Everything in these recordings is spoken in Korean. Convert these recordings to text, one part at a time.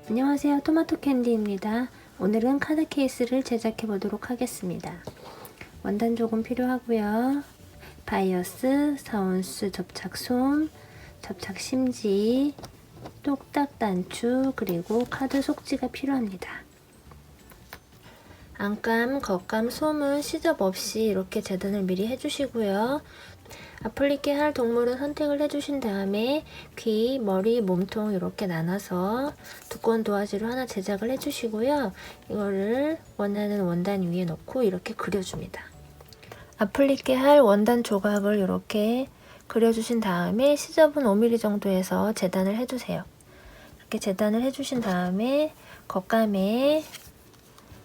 안녕하세요, 토마토 캔디입니다. 오늘은 카드 케이스를 제작해 보도록 하겠습니다. 원단 조금 필요하고요. 바이어스, 사운스 접착솜, 접착 심지, 똑딱 단추, 그리고 카드 속지가 필요합니다. 안감, 겉감, 솜은 시접 없이 이렇게 재단을 미리 해주시고요. 아플리케 할 동물은 선택을 해주신 다음에 귀, 머리, 몸통 이렇게 나눠서 두꺼운 도화지로 하나 제작을 해주시고요. 이거를 원하는 원단 위에 놓고 이렇게 그려줍니다. 아플리케 할 원단 조각을 이렇게 그려주신 다음에 시접은 5mm 정도에서 재단을 해주세요. 이렇게 재단을 해주신 다음에 겉감에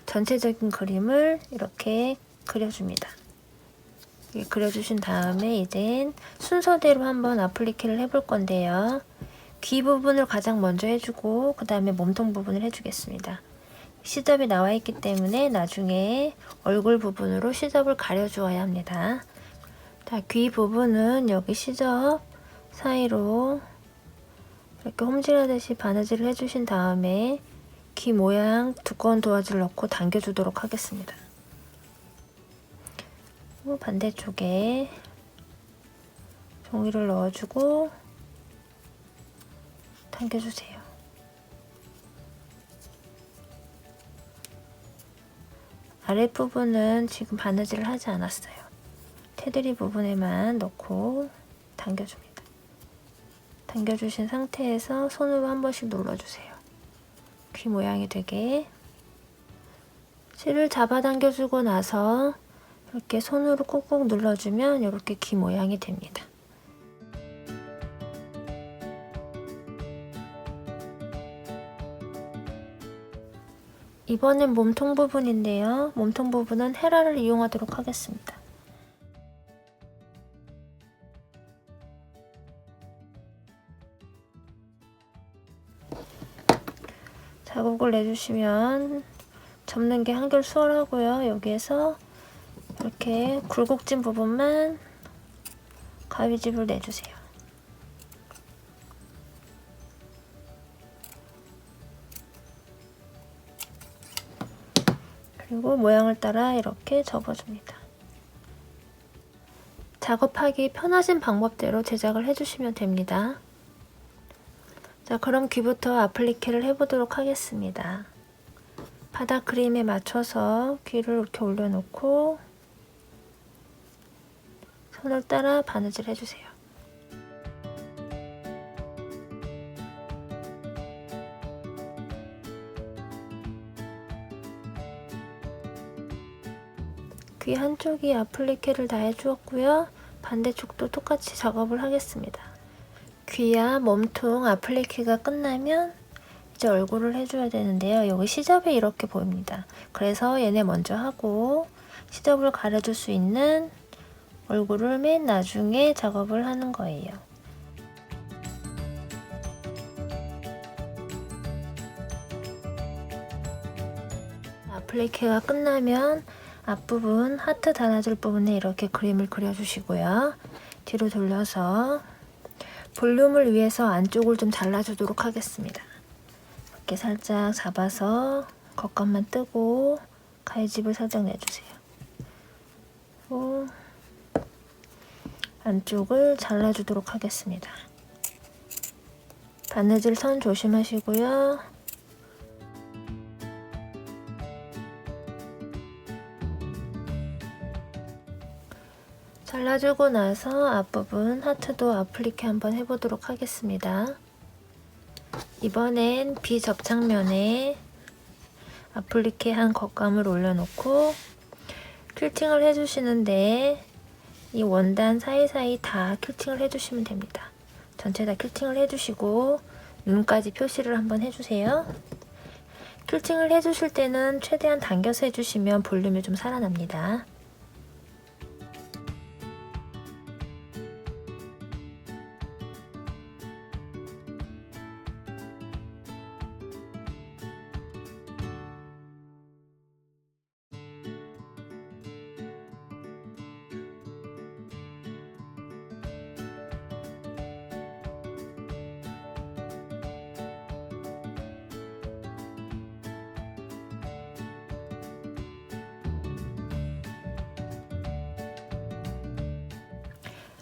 전체적인 그림을 이렇게 그려줍니다. 그려주신 다음에 이젠 순서대로 한번 아플리케를 해볼 건데요. 귀 부분을 가장 먼저 해주고 그 다음에 몸통 부분을 해주겠습니다. 시접이 나와 있기 때문에 나중에 얼굴 부분으로 시접을 가려 주어야 합니다. 자, 귀 부분은 여기 시접 사이로 이렇게 홈질하듯이 바느질을 해주신 다음에 귀 모양 두꺼운 도화지를 넣고 당겨주도록 하겠습니다. 반대쪽에 종이를 넣어주고 당겨주세요. 아랫부분은 지금 바느질을 하지 않았어요. 테두리 부분에만 넣고 당겨줍니다. 당겨주신 상태에서 손으로 한 번씩 눌러주세요. 귀 모양이 되게. 실을 잡아당겨주고 나서 이렇게 손으로 꾹꾹 눌러주면 이렇게 귀 모양이 됩니다. 이번엔 몸통 부분인데요. 몸통 부분은 헤라를 이용하도록 하겠습니다. 자국을 내주시면 접는 게 한결 수월하고요. 여기에서 이렇게 굴곡진 부분만 가위집을 내주세요. 그리고 모양을 따라 이렇게 접어줍니다. 작업하기 편하신 방법대로 제작을 해주시면 됩니다. 자, 그럼 귀부터 아플리케를 해보도록 하겠습니다. 바닥 그림에 맞춰서 귀를 이렇게 올려놓고 손을 따라 바느질 해주세요. 귀 한쪽이 아플리케를 다 해주었고요. 반대쪽도 똑같이 작업을 하겠습니다. 귀와 몸통 아플리케가 끝나면 이제 얼굴을 해줘야 되는데요. 여기 시접이 이렇게 보입니다. 그래서 얘네 먼저 하고 시접을 가려줄 수 있는 얼굴을 맨 나중에 작업을 하는 거예요. 아플리케가 끝나면 앞부분 하트 달아줄 부분에 이렇게 그림을 그려주시고요. 뒤로 돌려서 볼륨을 위해서 안쪽을 좀 잘라주도록 하겠습니다. 이렇게 살짝 잡아서 겉감만 뜨고 가위집을 살짝 내주세요. 그리고 안쪽을 잘라주도록 하겠습니다. 바느질 선 조심하시고요. 잘라주고 나서 앞부분 하트도 아플리케 한번 해보도록 하겠습니다. 이번엔 비접착면에 아플리케 한 겉감을 올려놓고 퀼팅을 해주시는데 이 원단 사이사이 다 퀼팅을 해주시면 됩니다. 전체 다 퀼팅을 해주시고 눈까지 표시를 한번 해주세요. 퀼팅을 해주실 때는 최대한 당겨서 해주시면 볼륨이 좀 살아납니다.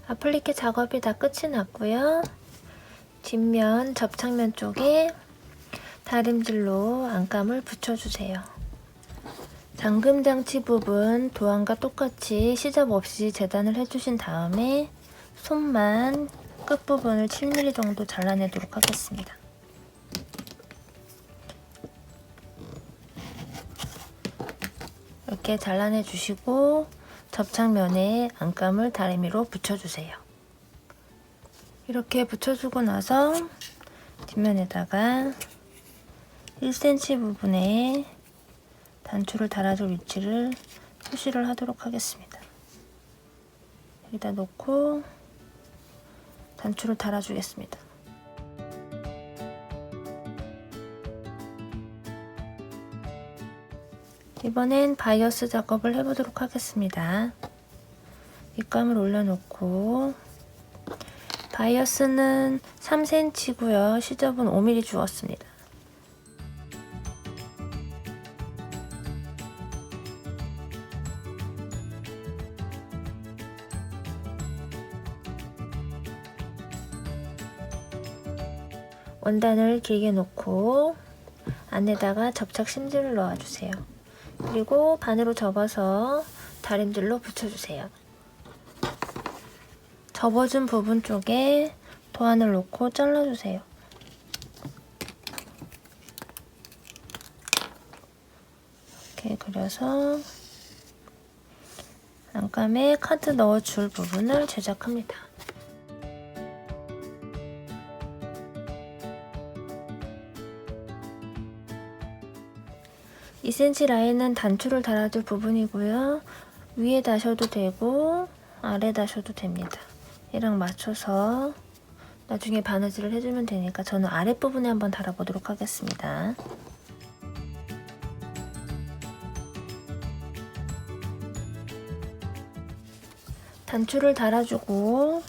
아플리케 작업이 다 끝이 났고요. 뒷면 접착면 쪽에 다림질로 안감을 붙여주세요. 잠금 장치 부분 도안과 똑같이 시접 없이 재단을 해주신 다음에 손만 끝부분을 7mm 정도 잘라내도록 하겠습니다. 이렇게 잘라내 주시고 접착면에 안감을 다리미로 붙여주세요. 이렇게 붙여주고 나서 뒷면에다가 1cm 부분에 단추를 달아줄 위치를 표시를 하도록 하겠습니다. 여기다 놓고 단추를 달아주겠습니다. 이번엔 바이어스 작업을 해보도록 하겠습니다. 밑감을 올려놓고 바이어스는 3cm고요. 시접은 5mm 주었습니다. 원단을 길게 놓고 안에다가 접착 심지를 넣어주세요. 그리고 반으로 접어서 다림질로 붙여주세요. 접어준 부분 쪽에 도안을 놓고 잘라주세요. 이렇게 그려서 안감에 카드 넣어줄 부분을 제작합니다. 2cm 라인은 단추를 달아줄 부분이고요. 위에 다셔도 되고 아래 다셔도 됩니다. 얘랑 맞춰서 나중에 바느질을 해주면 되니까 저는 아랫부분에 한번 달아보도록 하겠습니다. 단추를 달아주고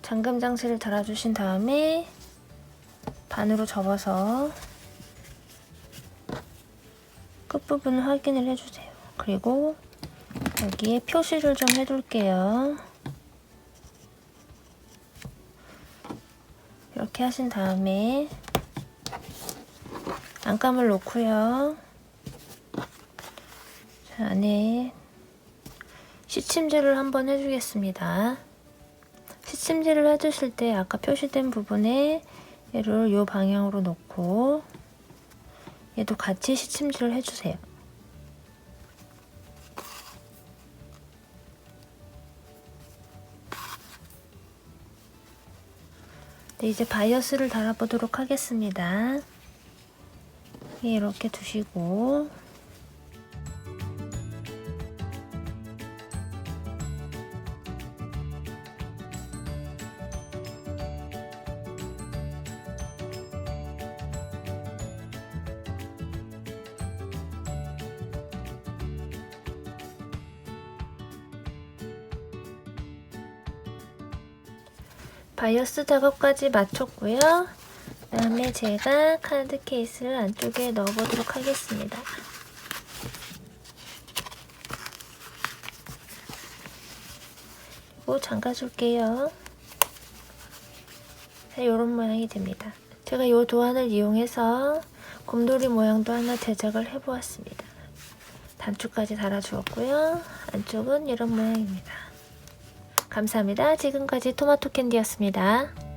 잠금 장치를 달아주신 다음에 반으로 접어서 끝부분을 확인을 해주세요. 그리고 여기에 표시를 좀 해둘게요. 이렇게 하신 다음에 안감을 놓고요. 자, 안에 시침질을 한번 해주겠습니다. 시침질을 해주실 때 아까 표시된 부분에 얘를 이 방향으로 놓고 얘도 같이 시침질을 해주세요. 네, 이제 바이어스를 달아보도록 하겠습니다. 이렇게 두시고 바이어스 작업까지 마쳤고요. 그 다음에 제가 카드 케이스를 안쪽에 넣어보도록 하겠습니다. 그리고 잠가줄게요. 자, 이런 모양이 됩니다. 제가 이 도안을 이용해서 곰돌이 모양도 하나 제작을 해보았습니다. 단추까지 달아주었고요. 안쪽은 이런 모양입니다. 감사합니다. 지금까지 토마토 캔디였습니다.